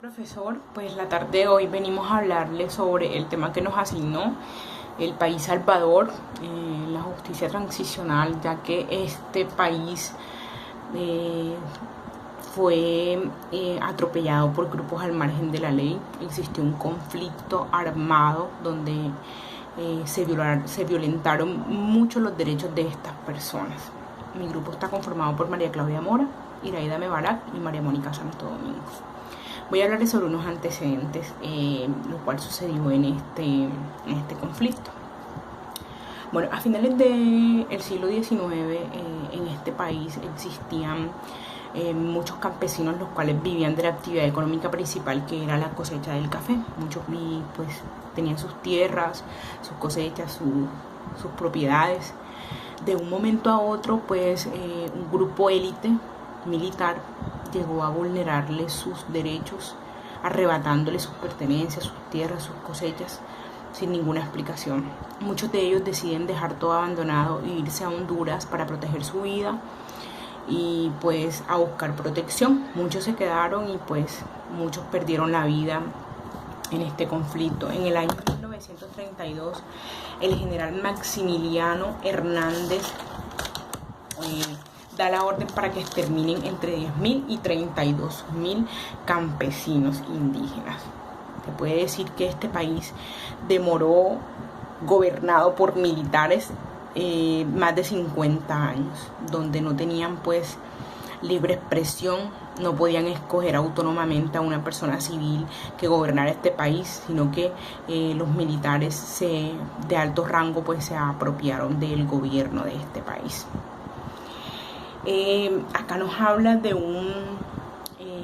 Profesor, pues la tarde de hoy venimos a hablarle sobre el tema que nos asignó el país Salvador, la justicia transicional, ya que este país eh, fue atropellado por grupos al margen de la ley. Existió un conflicto armado donde se violentaron mucho los derechos de estas personas. Mi grupo está conformado por María Claudia Mora, Iraida Mebarak y María Mónica Santo Domingo. Voy a hablarles sobre unos antecedentes, lo cual sucedió en este conflicto. Bueno, a finales del siglo XIX en este país existían muchos campesinos los cuales vivían de la actividad económica principal, que era la cosecha del café. Muchos pues tenían sus tierras, sus cosechas, sus propiedades. De un momento a otro, pues un grupo élite militar llegó a vulnerarle sus derechos, arrebatándole sus pertenencias, sus tierras, sus cosechas, sin ninguna explicación. Muchos de ellos deciden dejar todo abandonado e irse a Honduras para proteger su vida y pues a buscar protección. Muchos se quedaron y pues muchos perdieron la vida en este conflicto. En el año 1932, el general Maximiliano Hernández da la orden para que exterminen entre 10.000 y 32.000 campesinos indígenas. Se puede decir que este país demoró, gobernado por militares, más de 50 años, donde no tenían pues libre expresión, no podían escoger autónomamente a una persona civil que gobernara este país, sino que los militares de alto rango pues se apropiaron del gobierno de este país. Acá nos habla de un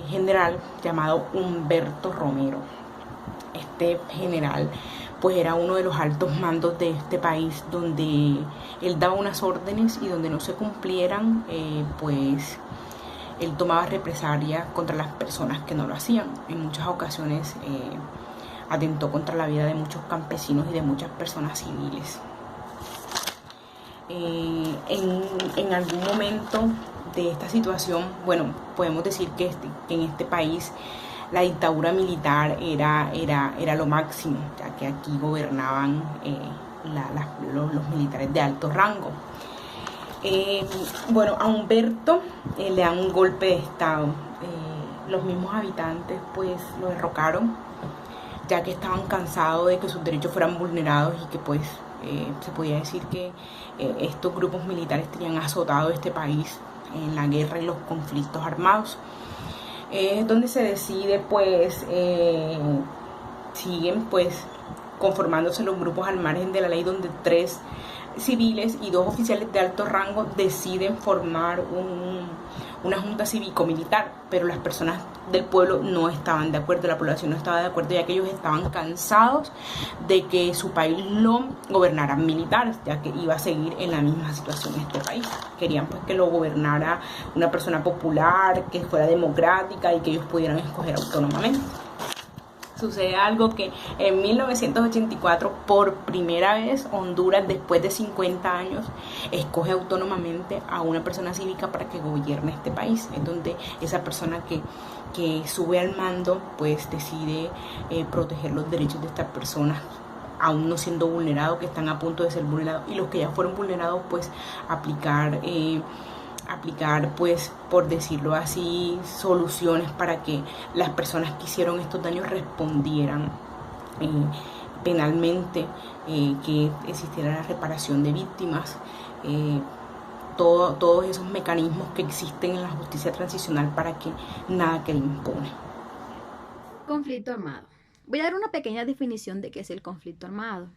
general llamado Humberto Romero. Este general pues era uno de los altos mandos de este país, donde él daba unas órdenes y donde no se cumplieran pues él tomaba represalias contra las personas que no lo hacían. En muchas ocasiones atentó contra la vida de muchos campesinos y de muchas personas civiles. En algún momento de esta situación, bueno, podemos decir que en este país la dictadura militar era lo máximo, ya que aquí gobernaban los militares de alto rango. Bueno, a Humberto le dan un golpe de estado. Los mismos habitantes pues lo derrocaron, ya que estaban cansados de que sus derechos fueran vulnerados y que pues se podía decir que estos grupos militares tenían azotado este país en la guerra y los conflictos armados. Es donde se decide pues siguen pues conformándose los grupos al margen de la ley, donde 3 civiles y 2 oficiales de alto rango deciden formar una junta cívico-militar, pero las personas del pueblo no estaban de acuerdo, la población no estaba de acuerdo, ya que ellos estaban cansados de que su país lo gobernaran militares, ya que iba a seguir en la misma situación este país. Querían pues que lo gobernara una persona popular, que fuera democrática y que ellos pudieran escoger autónomamente. Sucede algo que en 1984, por primera vez, Honduras, después de 50 años, escoge autónomamente a una persona cívica para que gobierne este país. Es donde esa persona que sube al mando, pues decide proteger los derechos de estas personas, aún no siendo vulnerados, que están a punto de ser vulnerados, y los que ya fueron vulnerados, pues aplicar pues, por decirlo así, soluciones para que las personas que hicieron estos daños respondieran penalmente, que existiera la reparación de víctimas, todos esos mecanismos que existen en la justicia transicional para que nada quede impune. Conflicto armado. Voy a dar una pequeña definición de qué es el conflicto armado.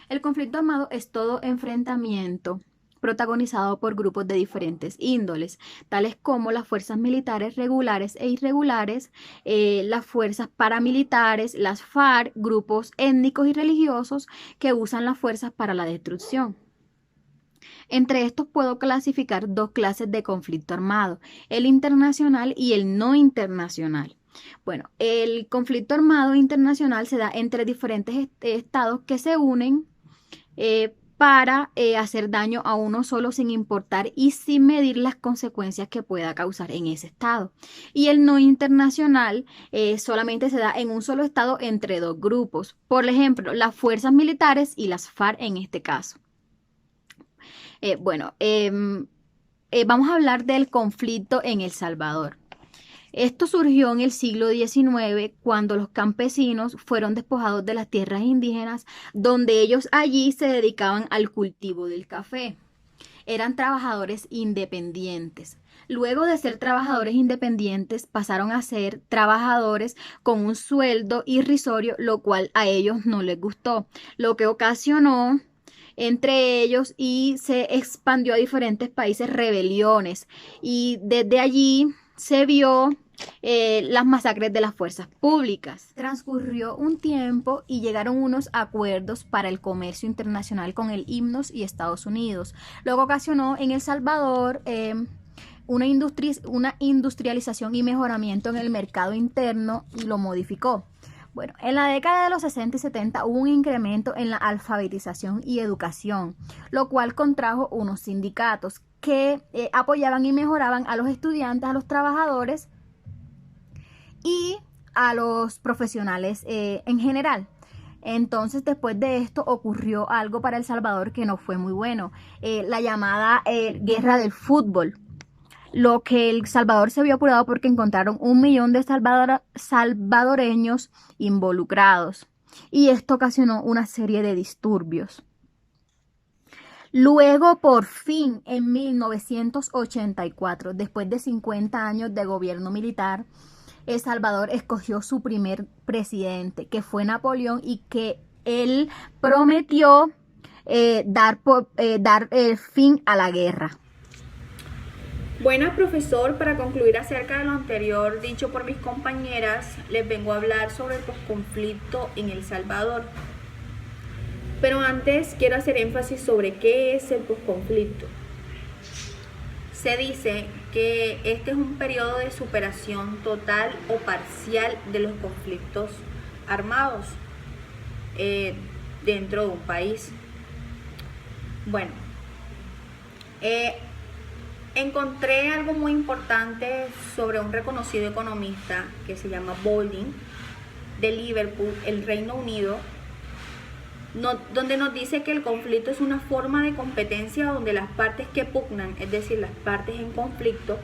El conflicto armado es todo enfrentamiento protagonizado por grupos de diferentes índoles, tales como las fuerzas militares regulares e irregulares, las fuerzas paramilitares, las FARC, grupos étnicos y religiosos que usan las fuerzas para la destrucción. Entre estos puedo clasificar 2 clases de conflicto armado, el internacional y el no internacional. Bueno, el conflicto armado internacional se da entre diferentes estados que se unen para hacer daño a uno solo sin importar y sin medir las consecuencias que pueda causar en ese estado. Y el no internacional solamente se da en un solo estado entre dos grupos, por ejemplo, las fuerzas militares y las FARC en este caso. Vamos a hablar del conflicto en El Salvador. Esto surgió en el siglo XIX cuando los campesinos fueron despojados de las tierras indígenas donde ellos allí se dedicaban al cultivo del café. Eran trabajadores independientes. Luego de ser trabajadores independientes pasaron a ser trabajadores con un sueldo irrisorio, lo cual a ellos no les gustó, lo que ocasionó entre ellos y se expandió a diferentes países rebeliones y desde allí se vio las masacres de las fuerzas públicas. Transcurrió un tiempo y llegaron unos acuerdos para el comercio internacional con el IMNOS y Estados Unidos, lo que ocasionó en El Salvador una industrialización y mejoramiento en el mercado interno y lo modificó. Bueno, en la década de los 60 y 70 hubo un incremento en la alfabetización y educación, lo cual contrajo unos sindicatos que apoyaban y mejoraban a los estudiantes, a los trabajadores y a los profesionales en general. Entonces, después de esto ocurrió algo para El Salvador que no fue muy bueno, la llamada guerra del fútbol. Lo que El Salvador se vio apurado porque encontraron 1 millón de salvadoreños involucrados y esto ocasionó una serie de disturbios. Luego, por fin, en 1984, después de 50 años de gobierno militar, El Salvador escogió su primer presidente, que fue Napoleón, y que él prometió dar fin a la guerra. Bueno, profesor, para concluir acerca de lo anterior dicho por mis compañeras, les vengo a hablar sobre el posconflicto en El Salvador. Pero antes quiero hacer énfasis sobre qué es el posconflicto. Se dice que este es un periodo de superación total o parcial de los conflictos armados dentro de un país. Bueno, encontré algo muy importante sobre un reconocido economista que se llama Baldwin, de Liverpool, el Reino Unido, donde nos dice que el conflicto es una forma de competencia donde las partes que pugnan, es decir, las partes en conflicto,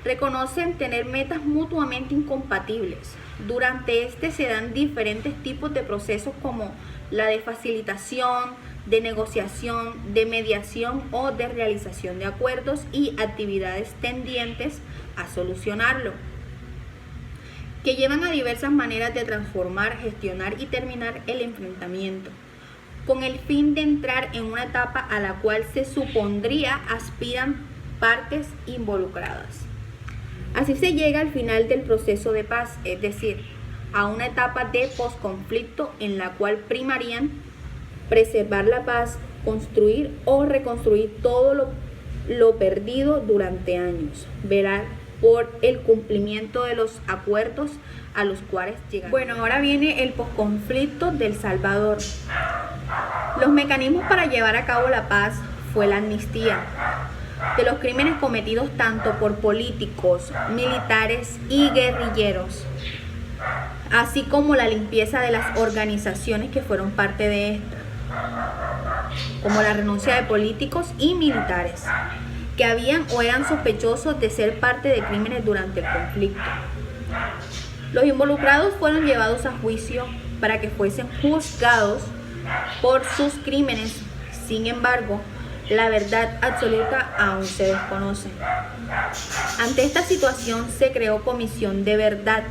reconocen tener metas mutuamente incompatibles. Durante este se dan diferentes tipos de procesos como la de facilitación, de negociación, de mediación o de realización de acuerdos y actividades tendientes a solucionarlo, que llevan a diversas maneras de transformar, gestionar y terminar el enfrentamiento, con el fin de entrar en una etapa a la cual se supondría aspiran partes involucradas. Así se llega al final del proceso de paz, es decir, a una etapa de posconflicto en la cual primarían preservar la paz, construir o reconstruir todo lo perdido durante años, velar por el cumplimiento de los acuerdos a los cuales llegan. Bueno, ahora viene el posconflicto del Salvador. Los mecanismos para llevar a cabo la paz fue la amnistía de los crímenes cometidos tanto por políticos, militares y guerrilleros, así como la limpieza de las organizaciones que fueron parte de esta, como la renuncia de políticos y militares que habían o eran sospechosos de ser parte de crímenes durante el conflicto. Los involucrados fueron llevados a juicio para que fuesen juzgados por sus crímenes. Sin embargo, la verdad absoluta aún se desconoce. Ante esta situación se creó Comisión de Verdad,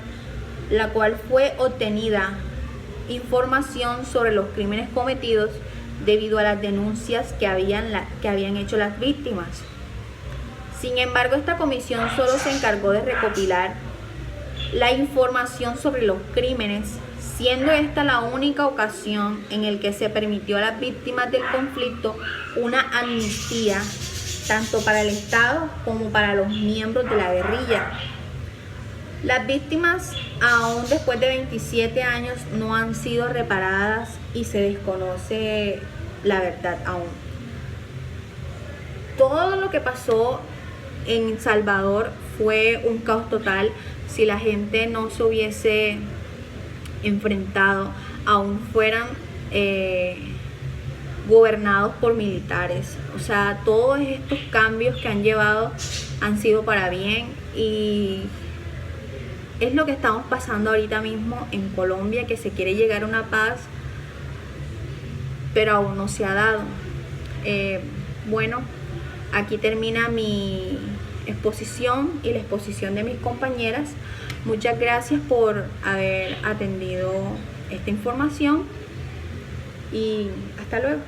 la cual fue obtenida información sobre los crímenes cometidos debido a las denuncias que habían hecho las víctimas. Sin embargo, esta comisión solo se encargó de recopilar la información sobre los crímenes, siendo esta la única ocasión en la que se permitió a las víctimas del conflicto una amnistía, tanto para el Estado como para los miembros de la guerrilla. Las víctimas, aún después de 27 años, no han sido reparadas y se desconoce la verdad aún. Todo lo que pasó en Salvador fue un caos total. Si la gente no se hubiese enfrentado, aún fueran gobernados por militares. O sea, todos estos cambios que han llevado han sido para bien, y es lo que estamos pasando ahorita mismo en Colombia, que se quiere llegar a una paz, pero aún no se ha dado. Bueno, aquí termina mi exposición y la exposición de mis compañeras. Muchas gracias por haber atendido esta información y hasta luego.